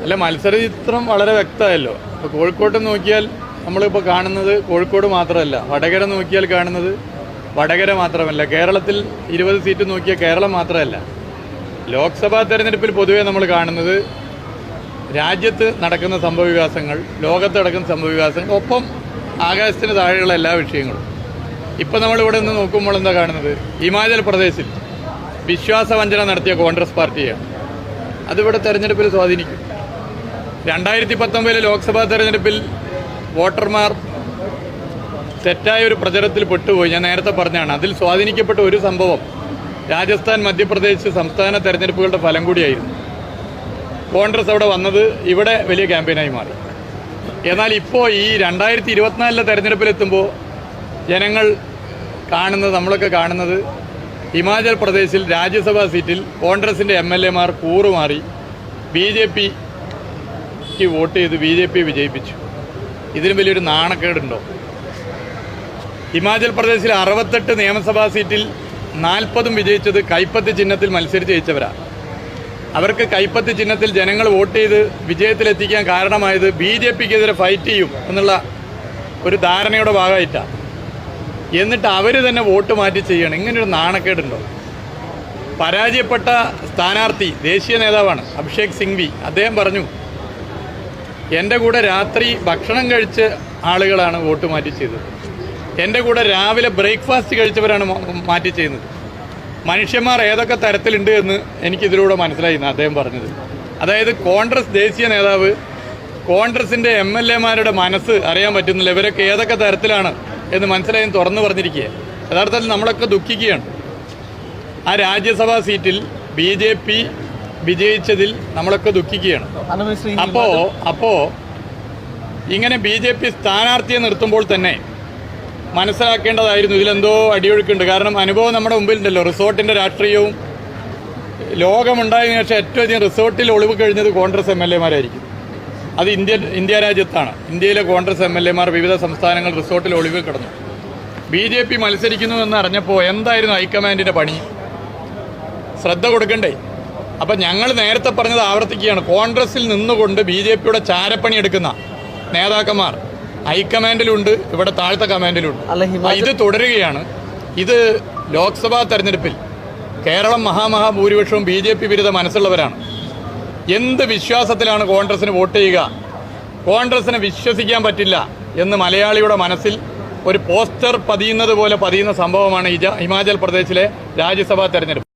അല്ല, മത്സരചിത്രം വളരെ വ്യക്തമായല്ലോ. ഇപ്പോൾ കോഴിക്കോട്ട് നോക്കിയാൽ നമ്മളിപ്പോൾ കാണുന്നത് കോഴിക്കോട് മാത്രമല്ല, വടകര നോക്കിയാൽ കാണുന്നത് വടകര മാത്രമല്ല, കേരളത്തിൽ 20 സീറ്റ് നോക്കിയാൽ കേരളം മാത്രമല്ല. ലോക്സഭാ തെരഞ്ഞെടുപ്പിൽ പൊതുവെ നമ്മൾ കാണുന്നത് രാജ്യത്ത് നടക്കുന്ന സംഭവവികാസങ്ങൾ, ലോകത്ത് നടക്കുന്ന സംഭവവികാസങ്ങൾ, ഒപ്പം ആകാശത്തിന് താഴെയുള്ള എല്ലാ വിഷയങ്ങളും. ഇപ്പം നമ്മളിവിടെ നിന്ന് നോക്കുമ്പോൾ എന്താ കാണുന്നത്? ഹിമാചൽ പ്രദേശിൽ വിശ്വാസവഞ്ചന നടത്തിയ കോൺഗ്രസ് പാർട്ടിയാണ്. അതിവിടെ തെരഞ്ഞെടുപ്പിൽ സ്വാധീനിക്കും. 2019 ലോക്സഭാ തെരഞ്ഞെടുപ്പിൽ വോട്ടർമാർ തെറ്റായ ഒരു പ്രചരണത്തിൽ പെട്ടുപോയി. ഞാൻ നേരത്തെ പറഞ്ഞാണ്. അതിൽ സ്വാധീനിക്കപ്പെട്ട ഒരു സംഭവം രാജസ്ഥാൻ, മധ്യപ്രദേശ് സംസ്ഥാന തെരഞ്ഞെടുപ്പുകളുടെ ഫലം കൂടിയായിരുന്നു. കോൺഗ്രസ് അവിടെ വന്നത് ഇവിടെ വലിയ ക്യാമ്പയിനായി മാറി. എന്നാൽ ഇപ്പോൾ ഈ 2024 തെരഞ്ഞെടുപ്പിലെത്തുമ്പോൾ ജനങ്ങൾ കാണുന്നത്, നമ്മളൊക്കെ കാണുന്നത്, ഹിമാചൽ പ്രദേശിൽ രാജ്യസഭാ സീറ്റിൽ കോൺഗ്രസിൻ്റെ MLA മാർ കൂറുമാറി BJPക്ക് വോട്ട് ചെയ്ത് BJP വിജയിപ്പിച്ചു. ഇതിന് വലിയൊരു നാണക്കേടുണ്ടോ? ഹിമാചൽ പ്രദേശിൽ 68 നിയമസഭാ സീറ്റിൽ 40 വിജയിച്ചത് കൈപ്പത്തി ചിഹ്നത്തിൽ മത്സരിച്ച് ജയിച്ചവരാണ്. അവർക്ക് കൈപ്പത്തി ചിഹ്നത്തിൽ ജനങ്ങൾ വോട്ട് ചെയ്ത് വിജയത്തിലെത്തിക്കാൻ കാരണമായത് BJPക്കെതിരെ ഫൈറ്റ് ചെയ്യും എന്നുള്ള ഒരു ധാരണയുടെ ഭാഗമായിട്ടാണ്. എന്നിട്ട് അവർ തന്നെ വോട്ട് മാറ്റി ചെയ്യണം. ഇങ്ങനൊരു നാണക്കേടുണ്ടോ? പരാജയപ്പെട്ട സ്ഥാനാർത്ഥി ദേശീയ നേതാവാണ് അഭിഷേക് സിംഗ്വി. അദ്ദേഹം പറഞ്ഞു, എൻ്റെ കൂടെ രാത്രി ഭക്ഷണം കഴിച്ച ആളുകളാണ് വോട്ട് മാറ്റി ചെയ്തത്, എൻ്റെ കൂടെ രാവിലെ ബ്രേക്ക്ഫാസ്റ്റ് കഴിച്ചവരാണ് മാറ്റി ചെയ്യുന്നത്. മനുഷ്യന്മാർ ഏതൊക്കെ തരത്തിലുണ്ട് എന്ന് എനിക്കിതിലൂടെ മനസ്സിലായി എന്നാണ് അദ്ദേഹം പറഞ്ഞത്. അതായത് കോൺഗ്രസ് ദേശീയ നേതാവ് കോൺഗ്രസിൻ്റെ MLA മാരുടെ മനസ്സ് അറിയാൻ പറ്റുന്നില്ല, ഇവരൊക്കെ ഏതൊക്കെ തരത്തിലാണ് എന്ന് മനസ്സിലായി തുറന്നു പറഞ്ഞിരിക്കുക. യഥാർത്ഥത്തിൽ നമ്മളൊക്കെ ദുഃഖിക്കുകയാണ്. ആ രാജ്യസഭാ സീറ്റിൽ BJP വിജയിച്ചതിൽ നമ്മളൊക്കെ ദുഃഖിക്കുകയാണ്. അപ്പോൾ ഇങ്ങനെ BJP സ്ഥാനാർത്ഥിയെ നിർത്തുമ്പോൾ തന്നെ മനസ്സിലാക്കേണ്ടതായിരുന്നു ഇതിലെന്തോ അടിയൊഴുക്കുണ്ട്. കാരണം അനുഭവം നമ്മുടെ മുമ്പിലുണ്ടല്ലോ. റിസോർട്ടിൻ്റെ രാഷ്ട്രീയവും ലോകമുണ്ടായതിനു ശേഷം ഏറ്റവും അധികം റിസോർട്ടിൽ ഒളിവ് കഴിഞ്ഞത് കോൺഗ്രസ് MLA മാരായിരിക്കും. അത് ഇന്ത്യ രാജ്യത്താണ്. ഇന്ത്യയിലെ കോൺഗ്രസ് MLA മാർ വിവിധ സംസ്ഥാനങ്ങൾ റിസോർട്ടിൽ ഒളിവ് കിടന്നു. BJP മത്സരിക്കുന്നു എന്ന് അറിഞ്ഞപ്പോൾ എന്തായിരുന്നു ഹൈക്കമാൻഡിൻ്റെ പണി? ശ്രദ്ധ കൊടുക്കണ്ടേ? അപ്പം ഞങ്ങൾ നേരത്തെ പറഞ്ഞത് ആവർത്തിക്കുകയാണ്. കോൺഗ്രസിൽ നിന്നുകൊണ്ട് BJPയുടെ ചാരപ്പണി എടുക്കുന്ന നേതാക്കന്മാർ ഹൈക്കമാൻഡിലുണ്ട്, ഇവിടെ താഴത്തെ കമാൻഡിലുണ്ട്. ഇത് തുടരുകയാണ്. ഇത് ലോക്സഭാ തെരഞ്ഞെടുപ്പിൽ കേരളം മഹാഭൂരിപക്ഷവും BJP വിരുദ്ധ മനസ്സുള്ളവരാണ്. എന്ത് വിശ്വാസത്തിലാണ് കോൺഗ്രസിന് വോട്ട് ചെയ്യുക? കോൺഗ്രസിനെ വിശ്വസിക്കാൻ പറ്റില്ല എന്ന് മലയാളിയുടെ മനസ്സിൽ ഒരു പോസ്റ്റർ പതിയുന്നത് പോലെ പതിയുന്ന സംഭവമാണ് ഹിമാചൽ പ്രദേശിലെ രാജ്യസഭാ തെരഞ്ഞെടുപ്പ്.